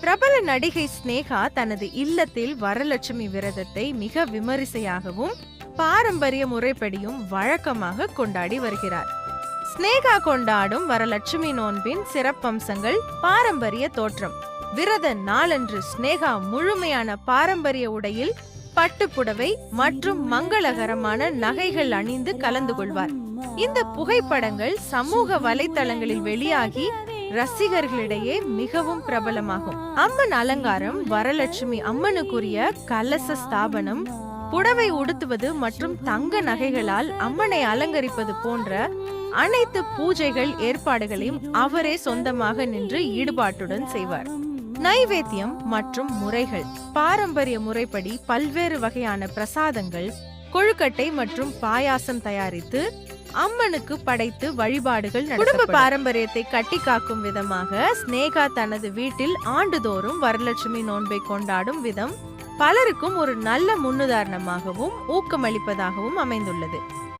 பிரபல நடிகை ஸ்னேகா தனது இல்லத்தில் வரலட்சுமி விரதத்தை மிக விமரிசையாகவும் பாரம்பரிய முறைப்படியும் வழக்கமாக கொண்டாடி வருகிறார். ஸ்னேகா கொண்டாடும் வரலட்சுமி நோன்பின் சிறப்பம்சங்கள்: பாரம்பரிய தோற்றம். விரத நாளன்று ஸ்னேகா முழுமையான பாரம்பரிய உடையில் பட்டுப்புடவை மற்றும் மங்களகரமான நகைகள் அணிந்து கலந்து கொள்வார். இந்த புகைப்படங்கள் சமூக வலைத்தளங்களில் வெளியாகி ரசிகர்களிடையே மிகவும் பிரபலமாகும். அம்மன் அலங்காரம்: வரலட்சுமி அம்மனுக்குரிய கலச ஸ்தாபனம், புடவை உடுத்துவது மற்றும் தங்க நகைகளால் அம்மனை அலங்கரிப்பது போன்ற அனைத்து பூஜைகள் ஏற்பாடுகளையும் அவரே சொந்தமாக நின்று ஈடுபாட்டுடன் செய்வார். நைவேத்தியம் மற்றும் முறைகள்: பாரம்பரிய முறைப்படி பல்வேறு வகையான பிரசாதங்கள், கொழுக்கட்டை மற்றும் பாயாசம் தயாரித்து அம்மனுக்கு படைத்து வழிபாடுகள் நடத்தப்படும். குடும்ப பாரம்பரியத்தை கட்டி காக்கும் விதமாக ஸ்னேகா தனது வீட்டில் ஆண்டுதோறும் வரலட்சுமி நோன்பை கொண்டாடும் விதம் பலருக்கும் ஒரு நல்ல முன்னுதாரணமாகவும் ஊக்கமளிப்பதாகவும் அமைந்துள்ளது.